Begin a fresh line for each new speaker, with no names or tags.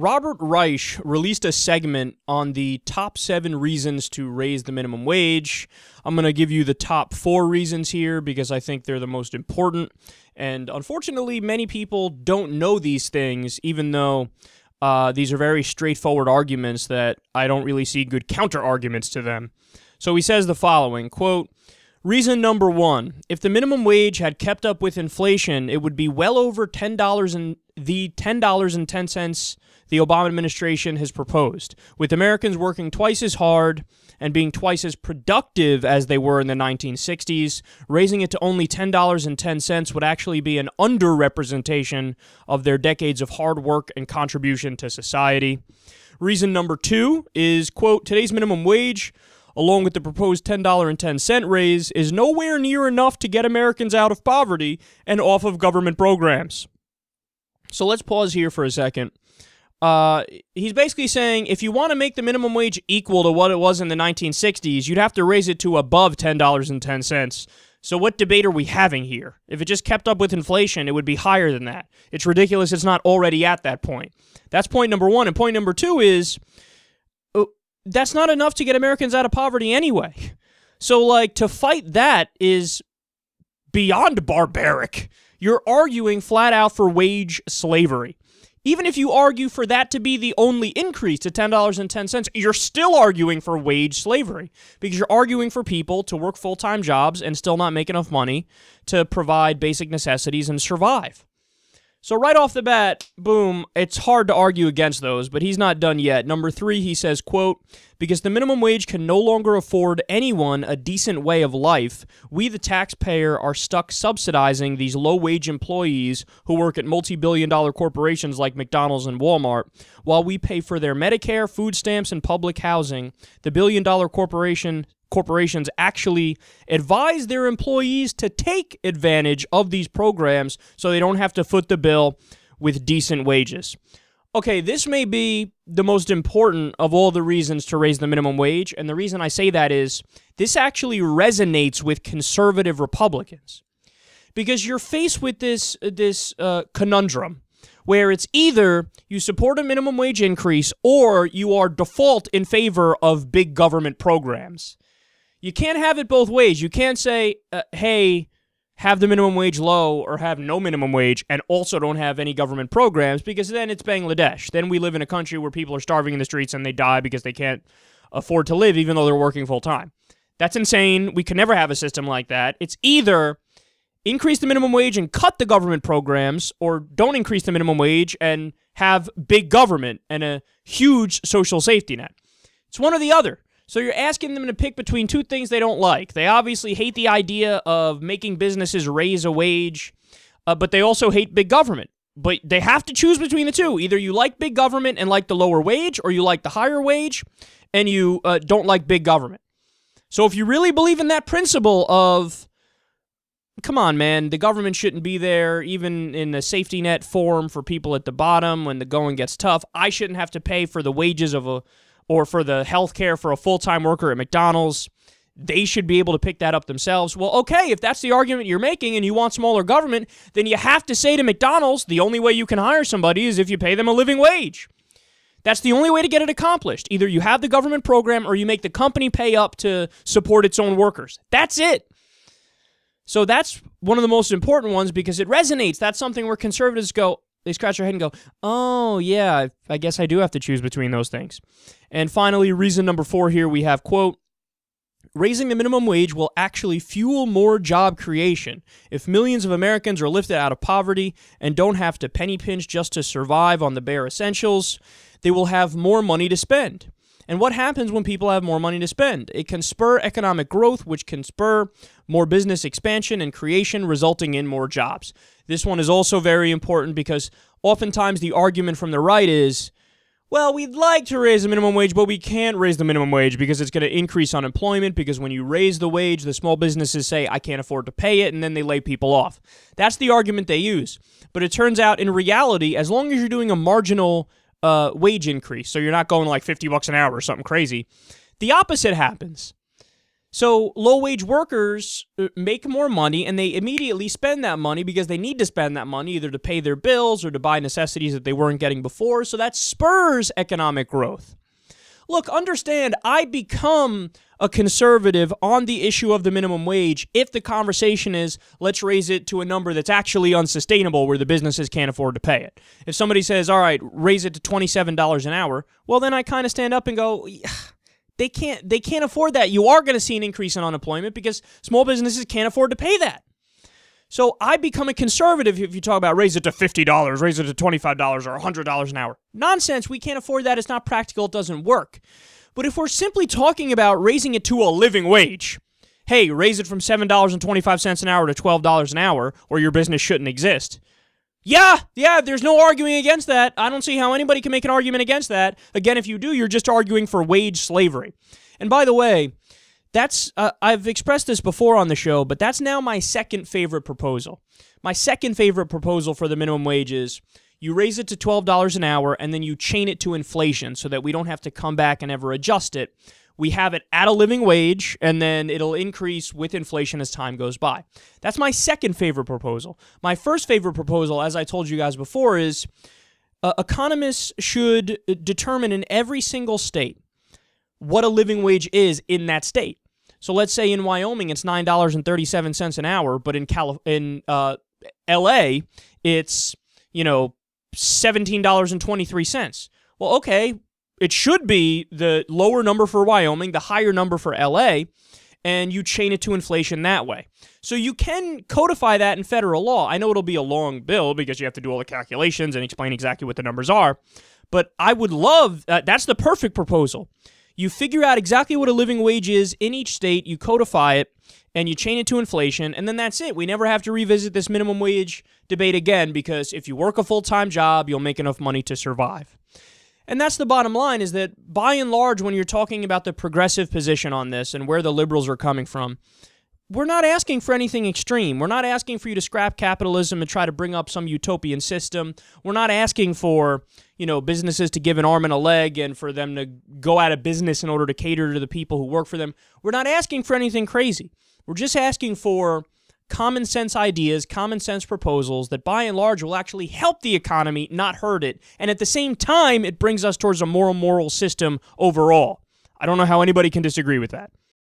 Robert Reich released a segment on the top 7 reasons to raise the minimum wage. I'm going to give you the top 4 reasons here because I think they're the most important. And unfortunately, many people don't know these things, even though these are very straightforward arguments that I don't really see good counter-arguments to them. So he says the following, quote, reason number 1, if the minimum wage had kept up with inflation, it would be well over $10 and the $10.10 the Obama administration has proposed. With Americans working twice as hard and being twice as productive as they were in the 1960s, raising it to only $10.10 would actually be an underrepresentation of their decades of hard work and contribution to society. Reason number 2 is, quote, today's minimum wage, along with the proposed $10.10 raise, is nowhere near enough to get Americans out of poverty and off of government programs. So let's pause here for a second. He's basically saying if you want to make the minimum wage equal to what it was in the 1960s, you'd have to raise it to above $10.10. So what debate are we having here? If it just kept up with inflation, it would be higher than that. It's ridiculous it's not already at that point. That's point number 1. And point number 2 is that's not enough to get Americans out of poverty anyway. So, like, to fight that is beyond barbaric. You're arguing flat out for wage slavery. Even if you argue for that to be the only increase to $10.10, you're still arguing for wage slavery because you're arguing for people to work full-time jobs and still not make enough money to provide basic necessities and survive. So right off the bat, boom, it's hard to argue against those, but he's not done yet. Number 3, he says, quote, because the minimum wage can no longer afford anyone a decent way of life, we the taxpayer are stuck subsidizing these low-wage employees who work at multi-billion-dollar corporations like McDonald's and Walmart, while we pay for their Medicare, food stamps, and public housing. The billion-dollar corporations actually advise their employees to take advantage of these programs so they don't have to foot the bill with decent wages. Okay, this may be the most important of all the reasons to raise the minimum wage, and the reason I say that is this actually resonates with conservative Republicans because you're faced with this conundrum where it's either you support a minimum wage increase or you are default in favor of big government programs. You can't have it both ways. You can't say, hey, have the minimum wage low or have no minimum wage and also don't have any government programs because then it's Bangladesh. Then we live in a country where people are starving in the streets and they die because they can't afford to live even though they're working full time. That's insane. We can never have a system like that. It's either increase the minimum wage and cut the government programs or don't increase the minimum wage and have big government and a huge social safety net. It's one or the other. So you're asking them to pick between two things they don't like. They obviously hate the idea of making businesses raise a wage, but they also hate big government. But they have to choose between the two. Either you like big government and like the lower wage, or you like the higher wage and you don't like big government. So if you really believe in that principle of, come on, man, the government shouldn't be there, even in a safety net form for people at the bottom when the going gets tough. I shouldn't have to pay for the wages of or for the health care for a full-time worker at McDonald's. They should be able to pick that up themselves. Well, okay, if that's the argument you're making and you want smaller government, then you have to say to McDonald's, the only way you can hire somebody is if you pay them a living wage. That's the only way to get it accomplished. Either you have the government program or you make the company pay up to support its own workers. That's it. So that's one of the most important ones because it resonates. That's something where conservatives go, they scratch their head and go, oh, yeah, I guess I do have to choose between those things. And finally, reason number 4 here, we have, quote, raising the minimum wage will actually fuel more job creation. If millions of Americans are lifted out of poverty and don't have to penny pinch just to survive on the bare essentials, they will have more money to spend. And what happens when people have more money to spend? It can spur economic growth, which can spur more business expansion and creation, resulting in more jobs. This one is also very important because oftentimes the argument from the right is, well, we'd like to raise the minimum wage, but we can't raise the minimum wage because it's going to increase unemployment, because when you raise the wage, the small businesses say, I can't afford to pay it, and then they lay people off. That's the argument they use. But it turns out, in reality, as long as you're doing a marginal wage increase, so you're not going like $50 an hour or something crazy, the opposite happens. So low-wage workers make more money, and they immediately spend that money because they need to spend that money either to pay their bills or to buy necessities that they weren't getting before. So that spurs economic growth. Look, understand, I become a conservative on the issue of the minimum wage if the conversation is, let's raise it to a number that's actually unsustainable where the businesses can't afford to pay it. If somebody says, all right, raise it to $27 an hour, well, then I kind of stand up and go, They can't afford that. You are going to see an increase in unemployment because small businesses can't afford to pay that. So I become a conservative if you talk about raise it to $50, raise it to $25 or $100 an hour. Nonsense. We can't afford that. It's not practical. It doesn't work. But if we're simply talking about raising it to a living wage, hey, raise it from $7.25 an hour to $12 an hour or your business shouldn't exist. Yeah, there's no arguing against that. I don't see how anybody can make an argument against that. Again, if you do, you're just arguing for wage slavery. And by the way, that's I've expressed this before on the show, but that's now my second favorite proposal. My second favorite proposal for the minimum wage is you raise it to $12 an hour and then you chain it to inflation so that we don't have to come back and ever adjust it. We have it at a living wage, and then it'll increase with inflation as time goes by. That's my second favorite proposal. My first favorite proposal, as I told you guys before, is economists should determine in every single state what a living wage is in that state. So let's say in Wyoming it's $9.37 an hour, but in L.A. it's, $17.23. Well, okay. It should be the lower number for Wyoming, the higher number for LA, and you chain it to inflation that way. So you can codify that in federal law. I know it'll be a long bill because you have to do all the calculations and explain exactly what the numbers are, but I would love, that's the perfect proposal. You figure out exactly what a living wage is in each state, you codify it, and you chain it to inflation, and then that's it. We never have to revisit this minimum wage debate again because if you work a full-time job, you'll make enough money to survive. And that's the bottom line, is that by and large, when you're talking about the progressive position on this and where the liberals are coming from, we're not asking for anything extreme. We're not asking for you to scrap capitalism and try to bring up some utopian system. We're not asking for, businesses to give an arm and a leg and for them to go out of business in order to cater to the people who work for them. We're not asking for anything crazy. We're just asking for common sense ideas, common sense proposals that by and large will actually help the economy, not hurt it. And at the same time, it brings us towards a more moral system overall. I don't know how anybody can disagree with that.